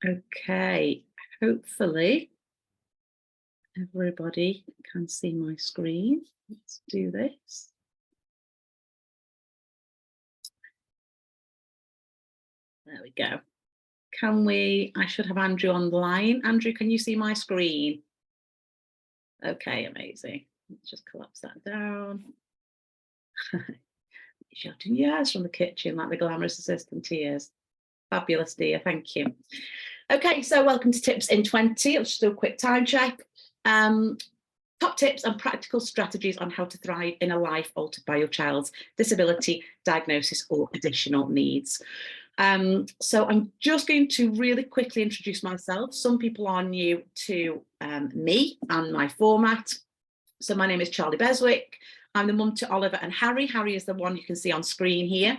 Okay, hopefully everybody can see my screen. Let's do this. There we go. I should have Andrew on the line. Andrew, can you see my screen? Okay, amazing. Let's just collapse that down. Shouting yes from the kitchen like the glamorous assistant he is. Fabulous, dear, thank you. Okay, so welcome to Tips in 20. Let's just do a quick time check. Top tips and practical strategies on how to thrive in a life altered by your child's disability, diagnosis, or additional needs. So I'm just going to really quickly introduce myself. Some people are new to me and my format. So my name is Charlie Beswick. I'm the mum to Oliver and Harry. Harry is the one you can see on screen here.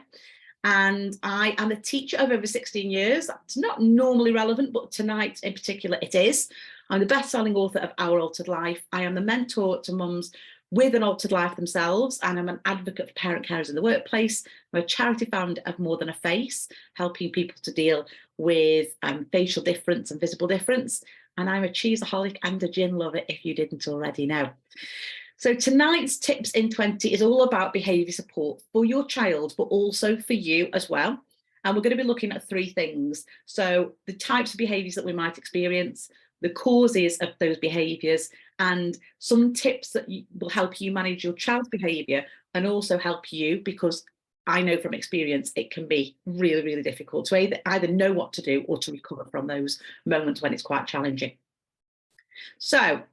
And I am a teacher of over 16 years. That's not normally relevant, but tonight in particular it is. I'm the best-selling author of Our Altered Life. I am the mentor to mums with an altered life themselves, and I'm an advocate for parent carers in the workplace. I'm a charity founder of More Than a Face, helping people to deal with facial difference and visible difference. And I'm a cheeseaholic and a gin lover, if you didn't already know. So tonight's Tips in 20 is all about behaviour support for your child, but also for you as well. And we're going to be looking at three things. So the types of behaviours that we might experience, the causes of those behaviours, and some tips that will help you manage your child's behaviour and also help you, because I know from experience it can be really, really difficult to either know what to do or to recover from those moments when it's quite challenging. So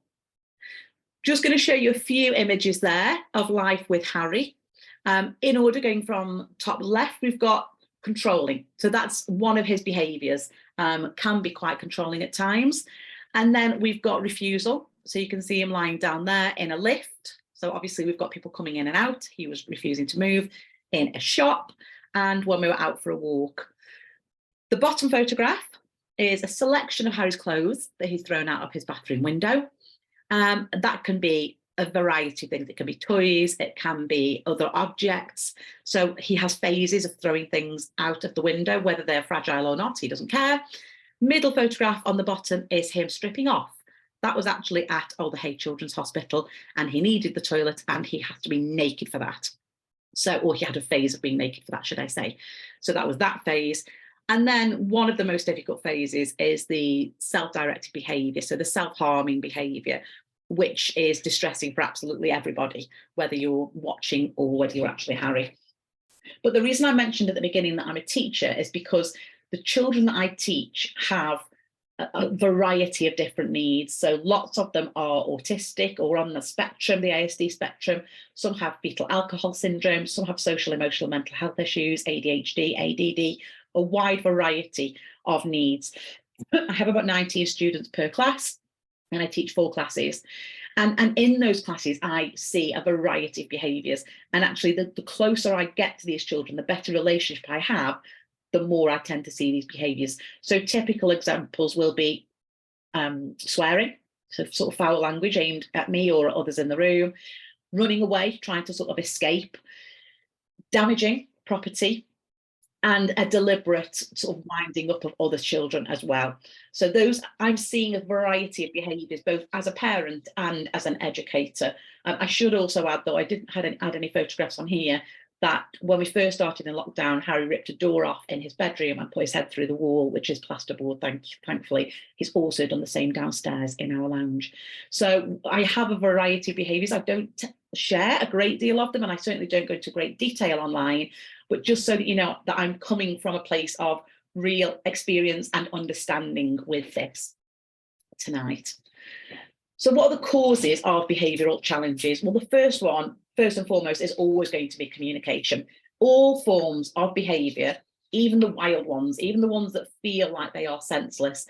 just going to show you a few images there of life with Harry. In order, going from top left, we've got controlling. So that's one of his behaviours, can be quite controlling at times. And then we've got refusal. So you can see him lying down there in a lift. So obviously we've got people coming in and out. He was refusing to move in a shop and when we were out for a walk. The bottom photograph is a selection of Harry's clothes that he's thrown out of his bathroom window. That can be a variety of things. It can be toys, it can be other objects. So he has phases of throwing things out of the window, whether they're fragile or not, he doesn't care. Middle photograph on the bottom is him stripping off. That was actually at the Hay Children's Hospital, and he needed the toilet and he had to be naked for that. So, or he had a phase of being naked for that, should I say. So that was that phase. And then one of the most difficult phases is the self-directed behaviour, so the self-harming behaviour, which is distressing for absolutely everybody, whether you're watching or whether you're actually Harry. But the reason I mentioned at the beginning that I'm a teacher is because the children that I teach have a variety of different needs. So lots of them are autistic or on the spectrum, the ASD spectrum. Some have fetal alcohol syndrome, some have social, emotional, mental health issues, ADHD, ADD, a wide variety of needs. I have about 19 students per class and I teach 4 classes. And in those classes, I see a variety of behaviours. And actually, the closer I get to these children, the better relationship I have, the more I tend to see these behaviours. So typical examples will be swearing, so sort of foul language aimed at me or at others in the room, running away, trying to sort of escape, damaging property, and a deliberate sort of winding up of other children as well. So those, I'm seeing a variety of behaviours, both as a parent and as an educator. I should also add, though I didn't add any photographs on here, that when we first started in lockdown, Harry ripped a door off in his bedroom and put his head through the wall, which is plasterboard, thankfully. He's also done the same downstairs in our lounge. So I have a variety of behaviours. I don't share a great deal of them, and I certainly don't go into great detail online, but just so that you know that I'm coming from a place of real experience and understanding with this tonight. So what are the causes of behavioural challenges? Well, the first one, first and foremost, is always going to be communication. All forms of behaviour, even the wild ones, even the ones that feel like they are senseless,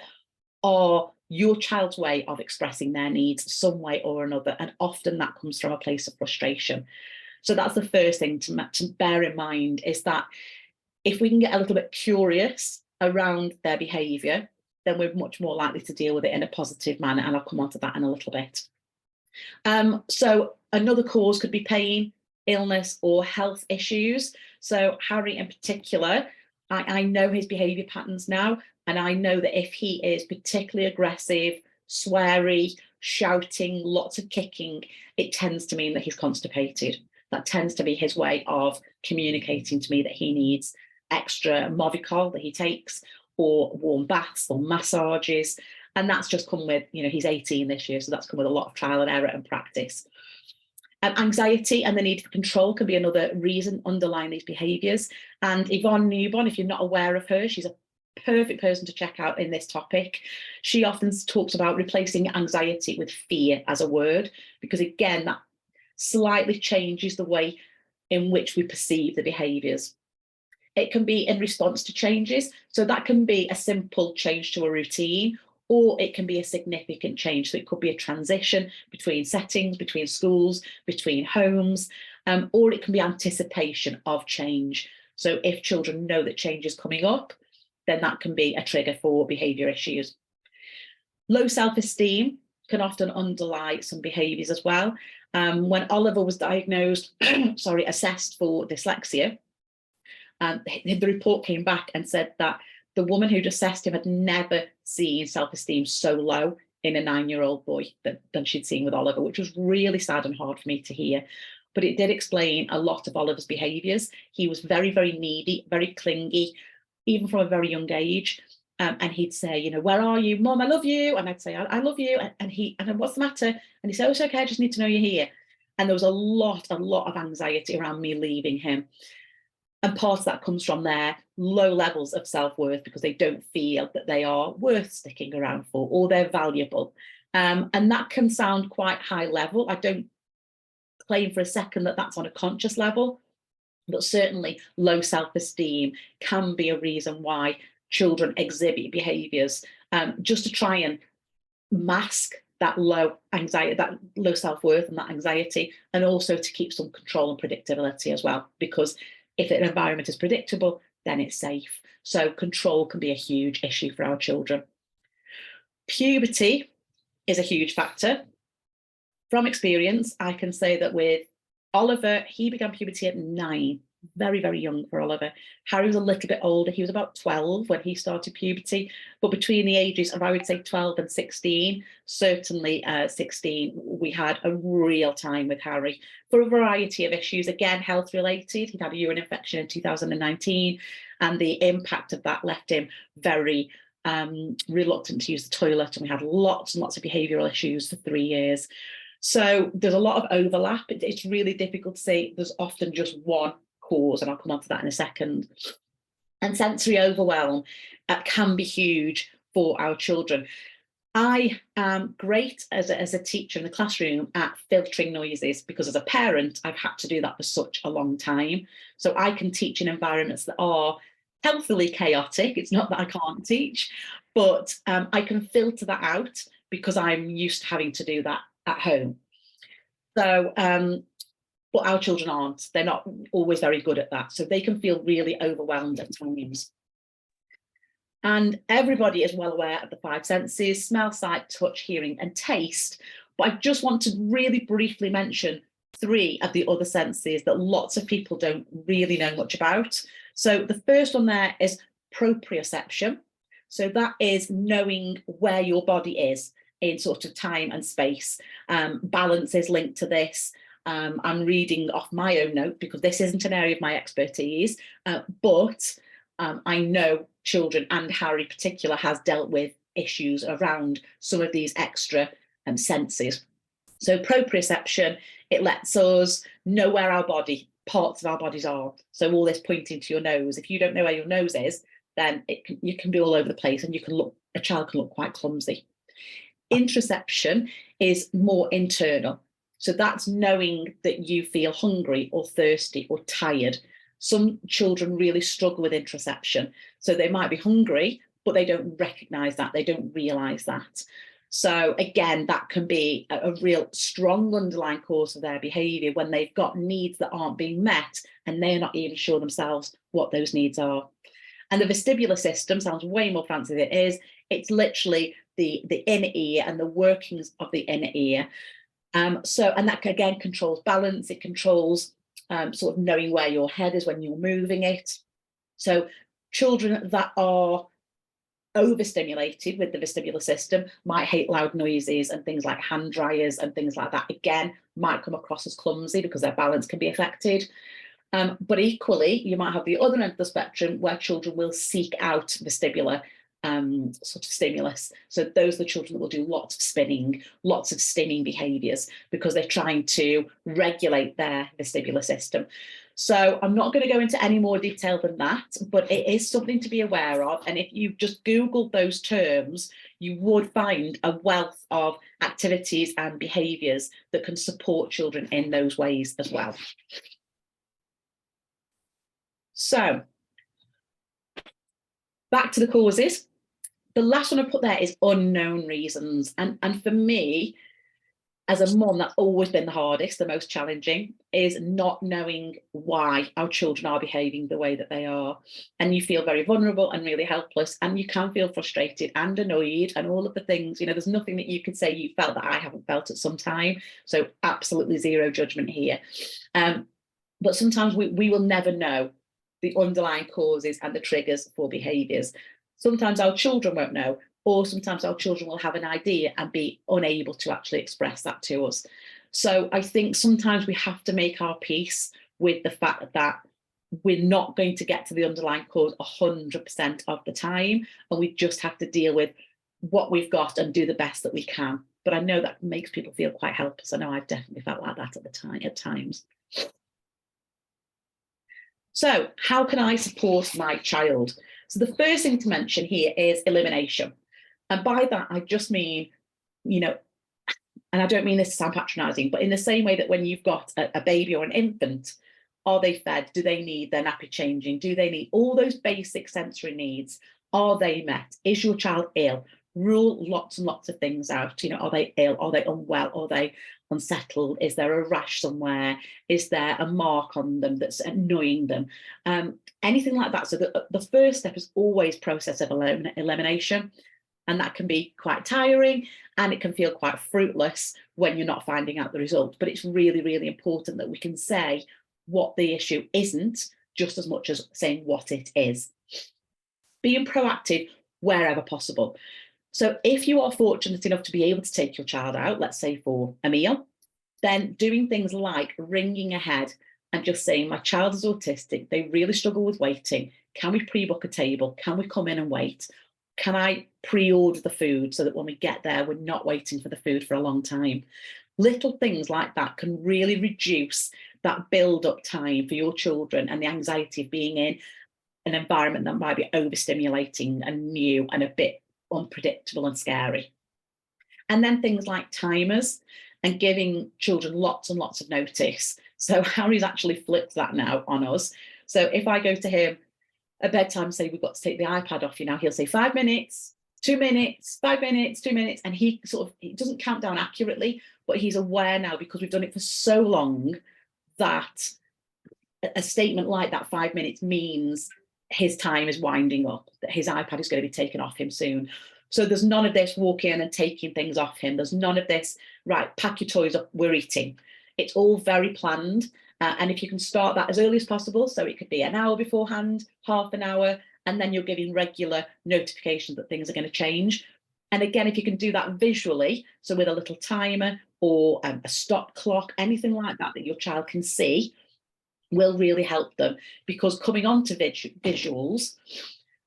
are your child's way of expressing their needs some way or another. And often that comes from a place of frustration. So that's the first thing to bear in mind, is that if we can get a little bit curious around their behaviour, then we're much more likely to deal with it in a positive manner. And I'll come on to that in a little bit. So another cause could be pain, illness, or health issues. So Harry in particular, I know his behaviour patterns now. And I know that if he is particularly aggressive, sweary, shouting, lots of kicking, it tends to mean that he's constipated. That tends to be his way of communicating to me that he needs extra Movicol that he takes, or warm baths or massages. And that's just come with, he's 18 this year, so that's come with a lot of trial and error and practice. Anxiety and the need for control can be another reason underlying these behaviours. And Yvonne Newborn, if you're not aware of her, she's a perfect person to check out in this topic. She often talks about replacing anxiety with fear as a word, because again, that slightly changes the way in which we perceive the behaviours. It can be in response to changes. So that can be a simple change to a routine, or it can be a significant change. So it could be a transition between settings, between schools, between homes, or it can be anticipation of change. So if children know that change is coming up, then that can be a trigger for behaviour issues. Low self-esteem can often underlie some behaviours as well. When Oliver was diagnosed, assessed for dyslexia, the report came back and said that the woman who'd assessed him had never seen self-esteem so low in a 9-year-old boy than she'd seen with Oliver, which was really sad and hard for me to hear. But it did explain a lot of Oliver's behaviours. He was very, very needy, very clingy, even from a very young age. And he'd say, where are you? Mum, I love you. And I'd say, I love you. And what's the matter? And he'd say, oh, it's okay, I just need to know you're here. And there was a lot of anxiety around me leaving him. And part of that comes from their low levels of self-worth, because they don't feel that they are worth sticking around for, or they're valuable. And that can sound quite high level. I don't claim for a second that that's on a conscious level, but certainly low self-esteem can be a reason why children exhibit behaviours, just to try and mask that low anxiety, that low self-worth and that anxiety, and also to keep some control and predictability as well, because if an environment is predictable, then it's safe. So control can be a huge issue for our children. Puberty is a huge factor. From experience, I can say that with Oliver, he began puberty at 9, very, very young for Oliver. Harry was a little bit older. He was about 12 when he started puberty. But between the ages of, I would say, 12 and 16, certainly 16, we had a real time with Harry for a variety of issues, again, health related. He'd had a urine infection in 2019, and the impact of that left him very reluctant to use the toilet. And we had lots and lots of behavioural issues for 3 years. So there's a lot of overlap. It's really difficult to say there's often just one cause, and I'll come on to that in a second. And sensory overwhelm can be huge for our children. I am great as a teacher in the classroom at filtering noises, because as a parent, I've had to do that for such a long time. So I can teach in environments that are healthily chaotic. It's not that I can't teach, but I can filter that out because I'm used to having to do that at home. So, but our children aren't. They're not always very good at that. So they can feel really overwhelmed at times. And everybody is well aware of the 5 senses: smell, sight, touch, hearing, and taste. But I just want to really briefly mention 3 of the other senses that lots of people don't really know much about. So the first one there is proprioception. So that is knowing where your body is in sort of time and space. Balance is linked to this. I'm reading off my own note because this isn't an area of my expertise, but I know children, and Harry in particular, has dealt with issues around some of these extra senses. So proprioception, it lets us know where our body, parts of our bodies are. So all this pointing to your nose, if you don't know where your nose is, then you can be all over the place, and a child can look quite clumsy. Interoception is more internal. So that's knowing that you feel hungry or thirsty or tired. Some children really struggle with interoception. So they might be hungry, but they don't recognise that, they don't realise that. So again, that can be a real strong underlying cause of their behaviour when they've got needs that aren't being met and they're not even sure themselves what those needs are. And the vestibular system sounds way more fancy than it is. It's literally the inner ear and the workings of the inner ear. And that again controls balance. It controls sort of knowing where your head is when you're moving it. So children that are overstimulated with the vestibular system might hate loud noises, and things like hand dryers and things like that, again, might come across as clumsy because their balance can be affected. But equally, you might have the other end of the spectrum where children will seek out vestibular sort of stimulus. So those are the children that will do lots of spinning, lots of stimming behaviours, because they're trying to regulate their vestibular system. So I'm not going to go into any more detail than that, but it is something to be aware of. And if you just Googled those terms, you would find a wealth of activities and behaviours that can support children in those ways as well. So back to the causes. The last one I put there is unknown reasons. And for me, as a mum, that's always been the hardest, the most challenging, is not knowing why our children are behaving the way that they are. And you feel very vulnerable and really helpless, and you can feel frustrated and annoyed and all of the things. You know, there's nothing that you can say you felt that I haven't felt at some time. So absolutely zero judgment here. But sometimes we will never know the underlying causes and the triggers for behaviours. Sometimes our children won't know, or sometimes our children will have an idea and be unable to actually express that to us. So I think sometimes we have to make our peace with the fact that we're not going to get to the underlying cause 100% of the time, and we just have to deal with what we've got and do the best that we can. But I know that makes people feel quite helpless. I know I've definitely felt like that at times. So how can I support my child? So the first thing to mention here is elimination. And by that, I just mean, you know, and I don't mean this to sound patronising, but in the same way that when you've got a baby or an infant, are they fed? Do they need their nappy changing? Do they need all those basic sensory needs? Are they met? Is your child ill? Rule lots and lots of things out. You know, are they ill? Are they unwell? Are they unsettled? Is there a rash somewhere? Is there a mark on them that's annoying them? Anything like that. So the first step is always process of elimination. And that can be quite tiring, and it can feel quite fruitless when you're not finding out the result. But it's really, really important that we can say what the issue isn't, just as much as saying what it is. Being proactive wherever possible. So if you are fortunate enough to be able to take your child out, let's say for a meal, then doing things like ringing ahead and just saying, my child is autistic, they really struggle with waiting. Can we pre-book a table? Can we come in and wait? Can I pre-order the food so that when we get there, we're not waiting for the food for a long time? Little things like that can really reduce that build-up time for your children and the anxiety of being in an environment that might be overstimulating and new and a bit unpredictable and scary. And then things like timers and giving children lots and lots of notice. So Harry's actually flipped that now on us. So if I go to him at bedtime, say we've got to take the iPad off you now, he'll say 5 minutes, 2 minutes, 5 minutes, 2 minutes. And he doesn't count down accurately, but he's aware now, because we've done it for so long, that a statement like that, 5 minutes, means his time is winding up, that his iPad is going to be taken off him soon. So there's none of this walking in and taking things off him. There's none of this, right, pack your toys up, we're eating. It's all very planned. And if you can start that as early as possible, so it could be an hour beforehand, half an hour, and then you're giving regular notifications that things are going to change. And again, if you can do that visually, so with a little timer or a stop clock, anything like that that your child can see, will really help them. Because coming on to visuals,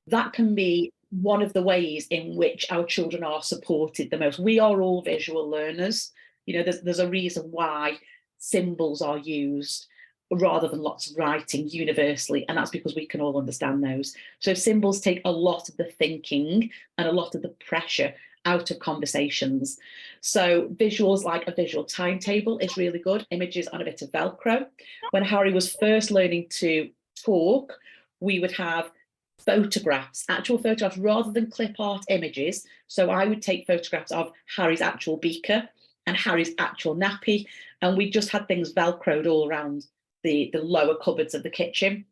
that can be one of the ways in which our children are supported the most. We are all visual learners. You know, there's a reason why symbols are used rather than lots of writing universally, and that's because we can all understand those. So symbols take a lot of the thinking and a lot of the pressure out of conversations. So visuals, like a visual timetable, is really good. Images on a bit of Velcro. When Harry was first learning to talk, we would have photographs, actual photographs, rather than clip art images. So I would take photographs of Harry's actual beaker and Harry's actual nappy, and we just had things Velcroed all around the lower cupboards of the kitchen,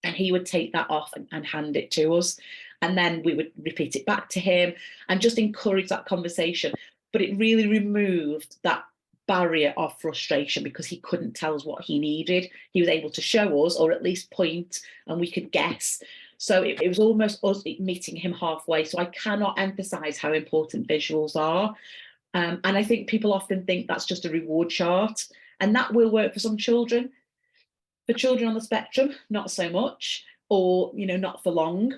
and he would take that off and hand it to us, and then we would repeat it back to him and just encourage that conversation. But it really removed that barrier of frustration, because he couldn't tell us what he needed. He was able to show us, or at least point, and we could guess. So it was almost us meeting him halfway. So I cannot emphasize how important visuals are. And I think people often think that's just a reward chart, and that will work for some children. For children on the spectrum, not so much, or, not for long.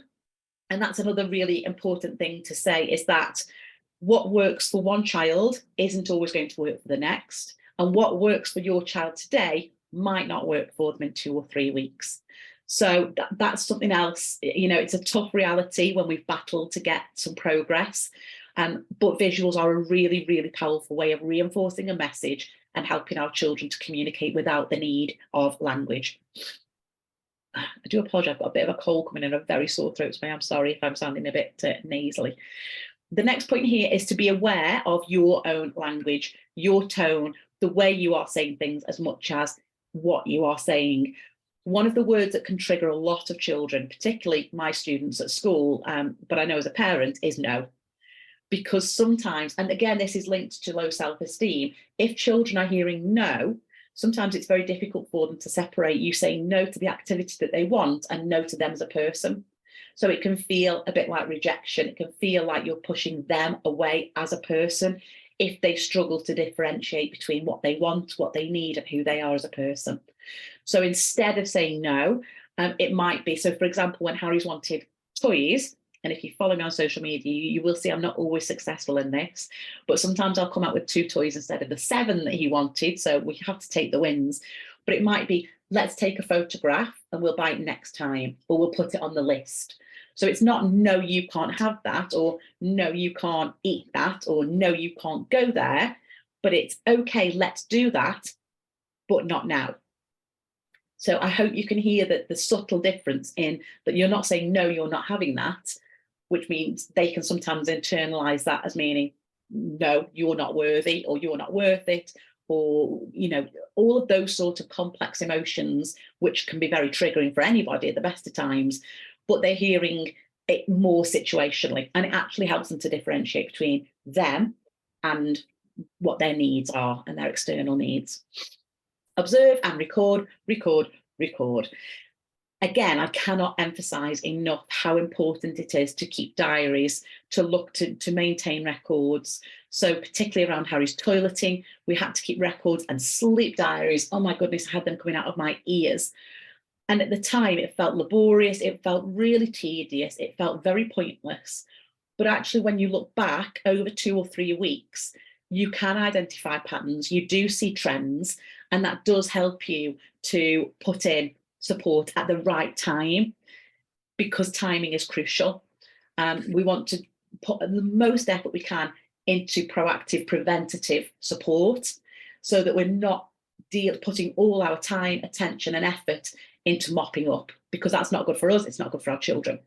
And that's another really important thing to say, is that what works for one child isn't always going to work for the next. And what works for your child today might not work for them in 2 or 3 weeks. So that's something else. It's a tough reality when we've battled to get some progress. But visuals are a really, really powerful way of reinforcing a message and helping our children to communicate without the need of language. I do apologise, I've got a bit of a cold coming in, a very sore throat today. I'm sorry if I'm sounding a bit nasally. The next point here is to be aware of your own language, your tone, the way you are saying things, as much as what you are saying. One of the words that can trigger a lot of children, particularly my students at school, but I know as a parent, is no. Because sometimes, and again, this is linked to low self-esteem, if children are hearing no, sometimes it's very difficult for them to separate you saying no to the activity that they want and no to them as a person. So it can feel a bit like rejection. It can feel like you're pushing them away as a person if they struggle to differentiate between what they want, what they need, and who they are as a person. So instead of saying no, it might be, so for example, when Harry's wanted toys, and if you follow me on social media, you will see I'm not always successful in this, but sometimes I'll come out with 2 toys instead of the 7 that he wanted. So we have to take the wins. But it might be, let's take a photograph and we'll buy it next time, or we'll put it on the list. So it's not, no, you can't have that, or no, you can't eat that, or no, you can't go there, but it's okay, let's do that, but not now. So I hope you can hear that the subtle difference in that you're not saying, no, you're not having that, which means they can sometimes internalize that as meaning, no, you're not worthy, or you're not worth it, or, all of those sort of complex emotions, which can be very triggering for anybody at the best of times, but they're hearing it more situationally, and it actually helps them to differentiate between them and what their needs are and their external needs. Observe and record, record, record. Again, I cannot emphasize enough how important it is to keep diaries, to look to maintain records. So particularly around Harry's toileting, we had to keep records, and sleep diaries. Oh my goodness, I had them coming out of my ears. And at the time, it felt laborious. It felt really tedious. It felt very pointless. But actually, when you look back over 2 or 3 weeks, you can identify patterns. You do see trends, and that does help you to put in support at the right time, because timing is crucial. We want to put the most effort we can into proactive, preventative support, so that we're not putting all our time, attention, and effort into mopping up, because that's not good for us, it's not good for our children.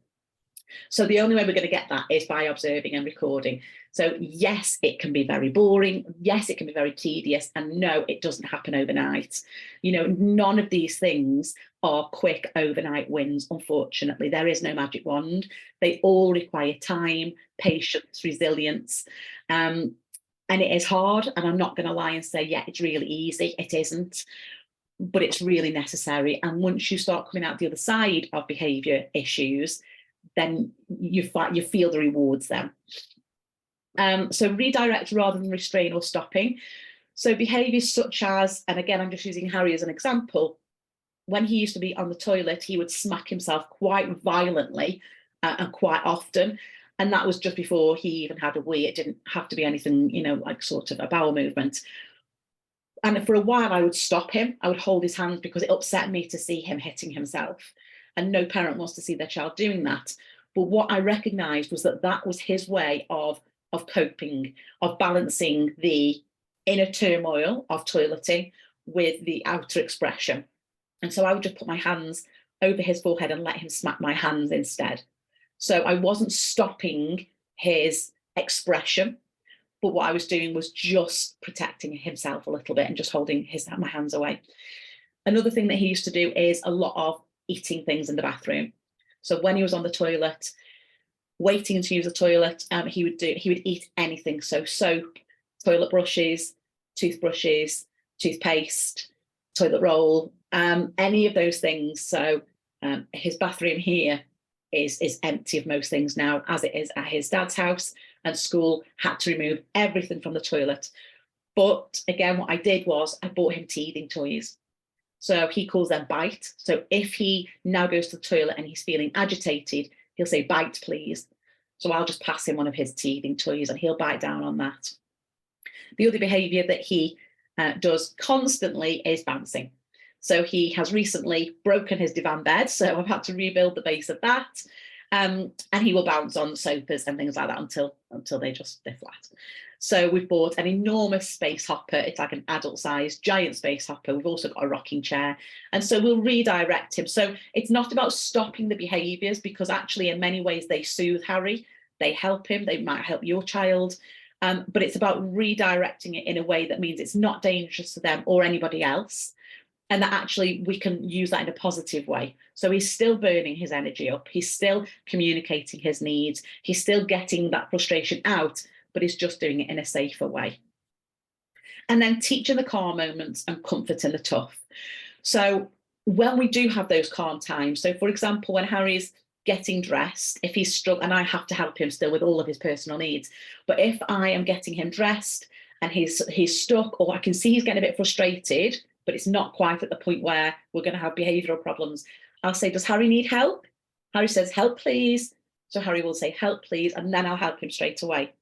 So the only way we're going to get that is by observing and recording. So yes, it can be very boring. Yes, it can be very tedious. And no, it doesn't happen overnight. None of these things are quick overnight wins, unfortunately. There is no magic wand. They all require time, patience, resilience. And it is hard. And I'm not going to lie and say, yeah, it's really easy. It isn't. But it's really necessary. And once you start coming out the other side of behaviour issues, then you feel the rewards then. So redirect rather than restrain or stopping. So behaviours such as, and again, I'm just using Harry as an example, when he used to be on the toilet, he would smack himself quite violently and quite often. And that was just before he even had a wee. It didn't have to be anything, like sort of a bowel movement. And for a while, I would stop him. I would hold his hands, because it upset me to see him hitting himself. And no parent wants to see their child doing that. But what I recognised was that was his way of coping, of balancing the inner turmoil of toileting with the outer expression. And so I would just put my hands over his forehead and let him smack my hands instead. So I wasn't stopping his expression, but what I was doing was just protecting himself a little bit and just holding my hands away. Another thing that he used to do is a lot of eating things in the bathroom. So when he was on the toilet, waiting to use the toilet, he would eat anything. So soap, toilet brushes, toothbrushes, toothpaste, toilet roll, any of those things. So his bathroom here is empty of most things now, as it is at his dad's house, and school had to remove everything from the toilet. But again, what I did was I bought him teething toys. So he calls them bite. So if he now goes to the toilet and he's feeling agitated, he'll say, bite, please. So I'll just pass him one of his teething toys and he'll bite down on that. The other behaviour that he does constantly is bouncing. So he has recently broken his divan bed, so I've had to rebuild the base of that. And he will bounce on sofas and things like that until they're flat. So we've bought an enormous space hopper. It's like an adult sized giant space hopper. We've also got a rocking chair. And so we'll redirect him. So it's not about stopping the behaviours, because actually in many ways they soothe Harry. They help him. They might help your child. But it's about redirecting it in a way that means it's not dangerous to them or anybody else. And that actually we can use that in a positive way. So he's still burning his energy up. He's still communicating his needs. He's still getting that frustration out, but he's just doing it in a safer way. And then teaching the calm moments and comforting the tough. So when we do have those calm times, so for example, when Harry's getting dressed, if he's struck, and I have to help him still with all of his personal needs, but if I am getting him dressed and he's stuck, or I can see he's getting a bit frustrated, but it's not quite at the point where we're going to have behavioural problems, I'll say, does Harry need help? Harry says, help, please. So Harry will say, help, please, and then I'll help him straight away.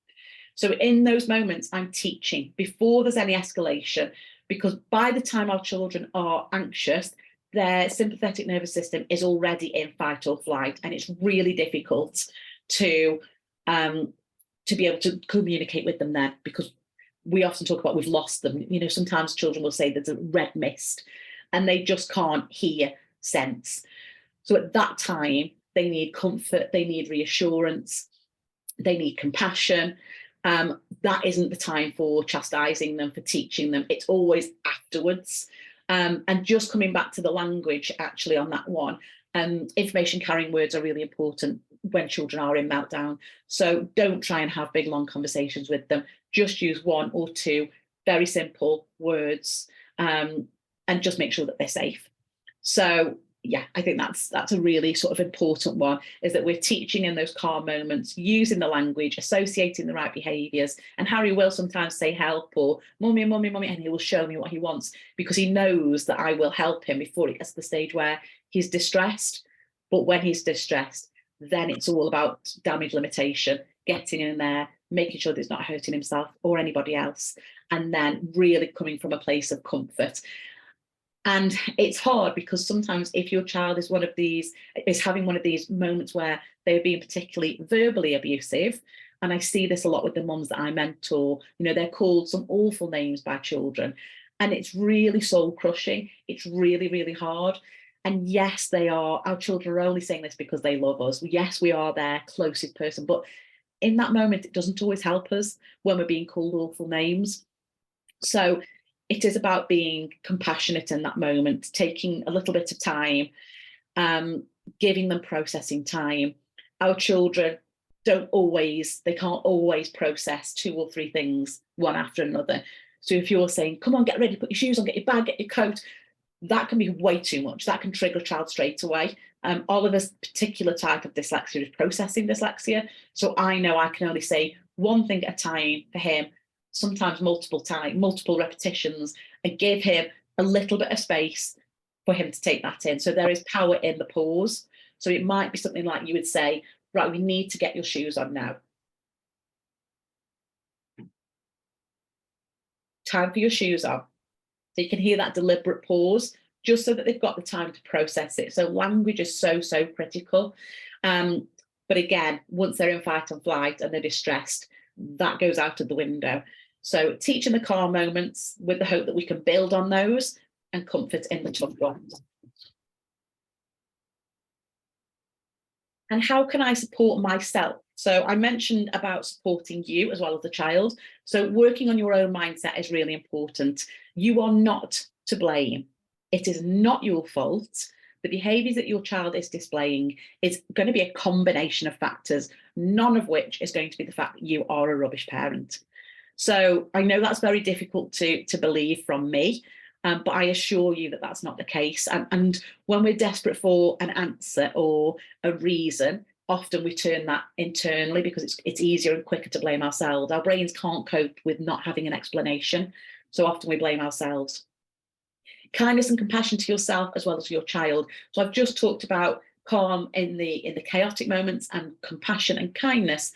So in those moments, I'm teaching before there's any escalation, because by the time our children are anxious, their sympathetic nervous system is already in fight or flight, and it's really difficult to be able to communicate with them then, because we often talk about we've lost them. You know, sometimes children will say there's a red mist and they just can't hear sense. So at that time, they need comfort, they need reassurance, they need compassion. That isn't the time for chastising them, for teaching them. It's always afterwards. And just coming back to the language actually on that one, information carrying words are really important when children are in meltdown. So don't try and have big, long conversations with them. Just use one or two very simple words, and just make sure that they're safe. So yeah, I think that's a really sort of important one, is that we're teaching in those calm moments, using the language, associating the right behaviours. And Harry will sometimes say help or mummy, mummy, mummy, and he will show me what he wants, because he knows that I will help him before it gets to the stage where he's distressed. But when he's distressed, then it's all about damage limitation, getting in there, making sure that he's not hurting himself or anybody else, and then really coming from a place of comfort. And it's hard, because sometimes if your child is having one of these moments where they're being particularly verbally abusive, and I see this a lot with the mums that I mentor, you know, they're called some awful names by children, and it's really soul crushing. It's really, really hard. And yes, our children are only saying this because they love us. Yes, we are their closest person, but in that moment, it doesn't always help us when we're being called awful names. So it is about being compassionate in that moment, taking a little bit of time, giving them processing time. Our children can't always process 2 or 3 things one after another. So if you're saying, come on, get ready, put your shoes on, get your bag, get your coat, that can be way too much. That can trigger a child straight away. Oliver's particular type of dyslexia is processing dyslexia. So I know I can only say one thing at a time for him, sometimes multiple repetitions, and give him a little bit of space for him to take that in. So there is power in the pause. So it might be something like you would say, right, we need to get your shoes on now. Time for your shoes on. So you can hear that deliberate pause, just so that they've got the time to process it. So language is so, so critical. But again, once they're in fight and flight and they're distressed, that goes out of the window. So teaching the calm moments with the hope that we can build on those and comfort in the tough ones. And how can I support myself? So I mentioned about supporting you as well as the child. So working on your own mindset is really important. You are not to blame. It is not your fault. The behaviours that your child is displaying is going to be a combination of factors, none of which is going to be the fact that you are a rubbish parent. So I know that's very difficult to believe from me, But I assure you that that's not the case. And when we're desperate for an answer or a reason, often we turn that internally because it's easier and quicker to blame ourselves. Our brains can't cope with not having an explanation. So often we blame ourselves. Kindness and compassion to yourself as well as your child. So I've just talked about calm in the chaotic moments and compassion and kindness.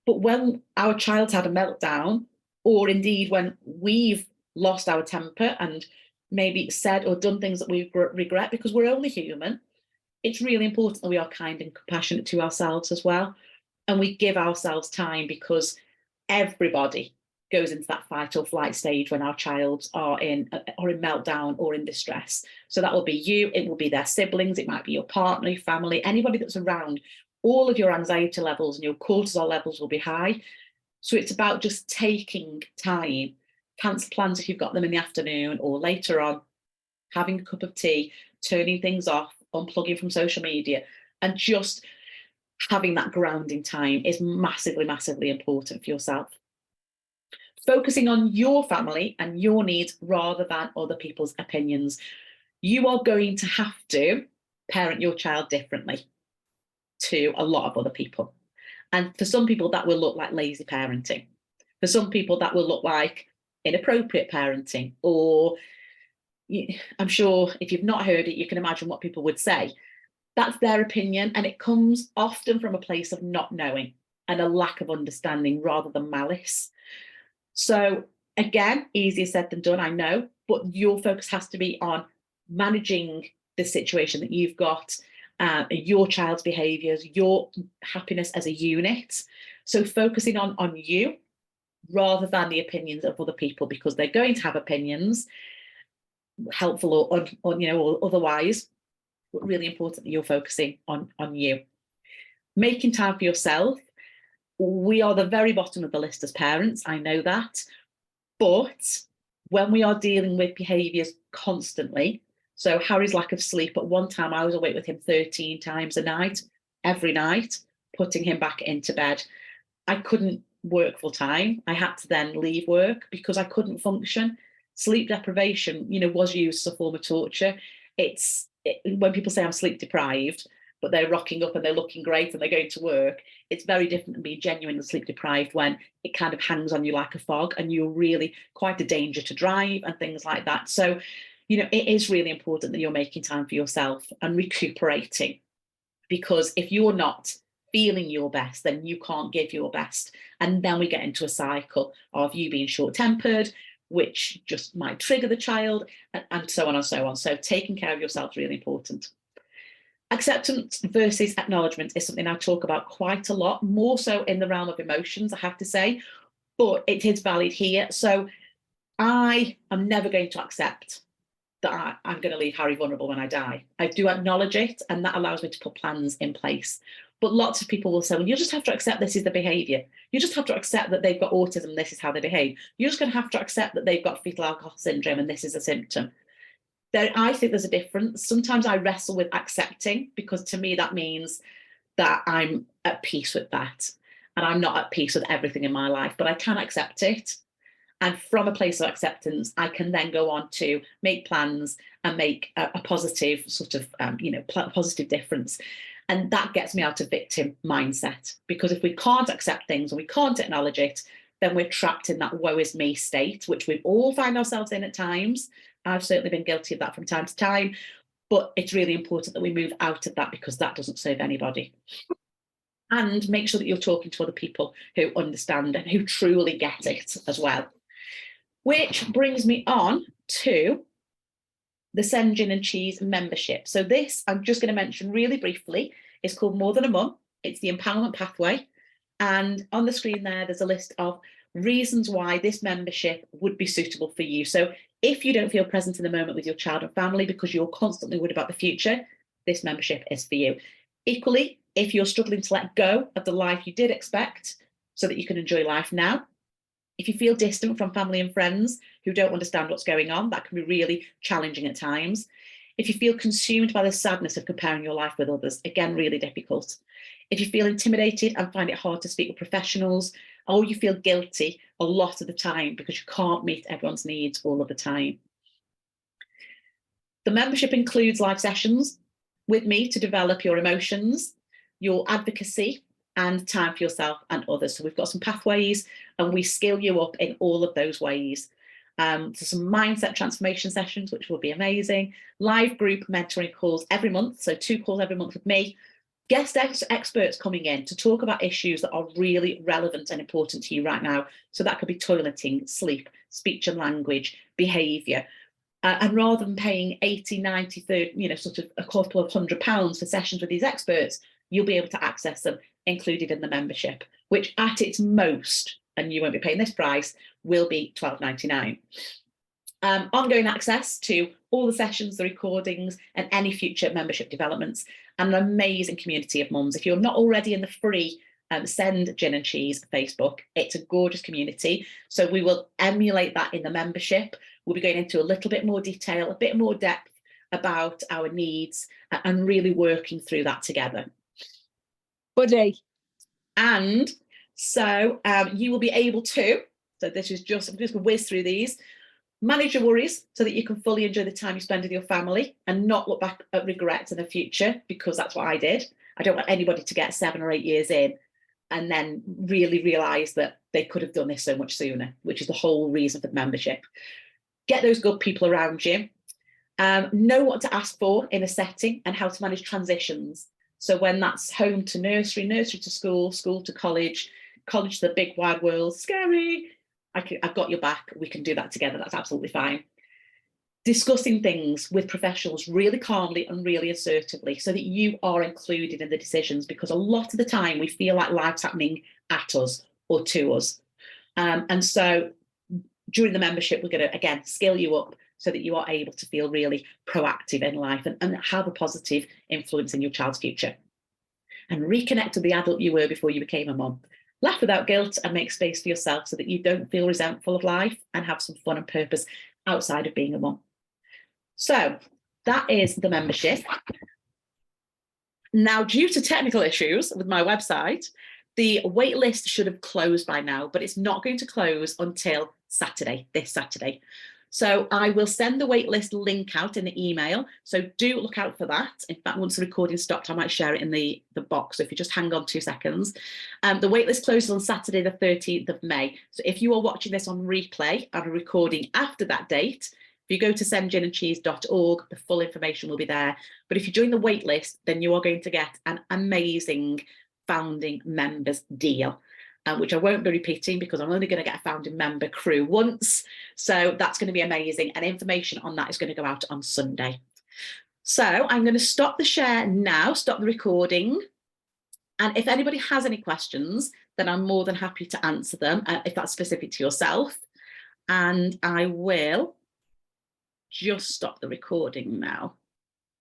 But when our child's had a meltdown, or indeed when we've lost our temper and maybe said or done things that we regret, because we're only human, it's really important that we are kind and compassionate to ourselves as well. And we give ourselves time, because everybody goes into that fight or flight stage when our child are in meltdown or in distress. So that will be you, it will be their siblings, it might be your partner, your family, anybody that's around. All of your anxiety levels and your cortisol levels will be high. So it's about just taking time, cancel plans if you've got them in the afternoon or later on, having a cup of tea, turning things off, unplugging from social media, and just having that grounding time is massively, massively important for yourself. Focusing on your family and your needs rather than other people's opinions. You are going to have to parent your child differently to a lot of other people. And for some people, that will look like lazy parenting. For some people, that will look like inappropriate parenting, or I'm sure if you've not heard it, you can imagine what people would say. That's their opinion, and it comes often from a place of not knowing and a lack of understanding rather than malice. So again, easier said than done, I know, but your focus has to be on managing the situation that you've got, your child's behaviours, your happiness as a unit. So focusing on you rather than the opinions of other people, because they're going to have opinions, helpful or otherwise. But really important that you're focusing on you. Making time for yourself. We are the very bottom of the list as parents, I know that. But when we are dealing with behaviours constantly, so Harry's lack of sleep, at one time I was awake with him 13 times a night, every night, putting him back into bed. I couldn't work full time. I had to then leave work because I couldn't function. Sleep deprivation, was used as a form of torture. When people say I'm sleep deprived, but they're rocking up and they're looking great and they're going to work, it's very different than being genuinely sleep deprived when it kind of hangs on you like a fog and you're really quite a danger to drive and things like that. So, it is really important that you're making time for yourself and recuperating, because if you're not feeling your best, then you can't give your best. And then we get into a cycle of you being short-tempered, which just might trigger the child, and so on and so on. So taking care of yourself is really important. Acceptance versus acknowledgement is something I talk about quite a lot, more so in the realm of emotions, I have to say, but it is valid here. So I am never going to accept that I'm going to leave Harry vulnerable when I die. I do acknowledge it, and that allows me to put plans in place. But lots of people will say, well, you just have to accept this is the behaviour. You just have to accept that they've got autism, this is how they behave. You're just going to have to accept that they've got fetal alcohol syndrome and this is a symptom. I think there's a difference. Sometimes I wrestle with accepting, because to me that means that I'm at peace with that. And I'm not at peace with everything in my life, but I can accept it. And from a place of acceptance, I can then go on to make plans and make a positive sort of, positive difference. And that gets me out of victim mindset, because if we can't accept things and we can't acknowledge it, then we're trapped in that woe is me state, which we all find ourselves in at times. I've certainly been guilty of that from time to time, but it's really important that we move out of that, because that doesn't serve anybody. And make sure that you're talking to other people who understand and who truly get it as well. Which brings me on to the Send Gin and Cheese membership. So this, I'm just going to mention really briefly, is called More Than a Mum. It's the empowerment pathway. And on the screen there's a list of reasons why this membership would be suitable for you. So if you don't feel present in the moment with your child and family because you're constantly worried about the future, this membership is for you. Equally, if you're struggling to let go of the life you did expect so that you can enjoy life now, if you feel distant from family and friends who don't understand what's going on, that can be really challenging at times. If you feel consumed by the sadness of comparing your life with others, again, really difficult. If you feel intimidated and find it hard to speak with professionals, or you feel guilty a lot of the time because you can't meet everyone's needs all of the time. The membership includes live sessions with me to develop your emotions, your advocacy, and time for yourself and others. So we've got some pathways and we skill you up in all of those ways. So some mindset transformation sessions, which will be amazing. Live group mentoring calls every month. So 2 calls every month with me. Guest experts coming in to talk about issues that are really relevant and important to you right now. So that could be toileting, sleep, speech and language, behaviour. And rather than paying 80, 90, 30, sort of a couple of £100 for sessions with these experts, you'll be able to access them included in the membership, which at its most, and you won't be paying this price, will be £12.99. Ongoing access to all the sessions, the recordings, and any future membership developments, and an amazing community of mums. If you're not already in the free Send Gin and Cheese Facebook, it's a gorgeous community. So we will emulate that in the membership. We'll be going into a little bit more detail, a bit more depth about our needs, and really working through that together. Buddy. And so you will be able to, so this is just, I'm just going to whiz through these, manage your worries so that you can fully enjoy the time you spend with your family and not look back at regrets in the future, because that's what I did. I don't want anybody to get 7 or 8 years in and then really realise that they could have done this so much sooner, which is the whole reason for the membership. Get those good people around you. Know what to ask for in a setting and how to manage transitions. So when that's home to nursery, nursery to school, school to college, college to the big wide world, scary, I've got your back, we can do that together, that's absolutely fine. Discussing things with professionals really calmly and really assertively so that you are included in the decisions, because a lot of the time we feel like life's happening at us or to us. And so during the membership, we're going to, again, scale you up so that you are able to feel really proactive in life and have a positive influence in your child's future. And reconnect to the adult you were before you became a mum. Laugh without guilt and make space for yourself so that you don't feel resentful of life and have some fun and purpose outside of being a mum. So that is the membership. Now, due to technical issues with my website, the wait list should have closed by now, but it's not going to close until Saturday, this Saturday. So I will send the waitlist link out in the email. So do look out for that. In fact, once the recording stopped, I might share it in the box. So if you just hang on 2 seconds. The waitlist closes on Saturday, the 13th of May. So if you are watching this on replay and a recording after that date, if you go to sendginandcheese.org, the full information will be there. But if you join the waitlist, then you are going to get an amazing founding members deal. Which I won't be repeating because I'm only going to get a founding member crew once. So that's going to be amazing. And information on that is going to go out on Sunday. So I'm going to stop the share now, stop the recording. And if anybody has any questions, then I'm more than happy to answer them if that's specific to yourself. And I will just stop the recording now.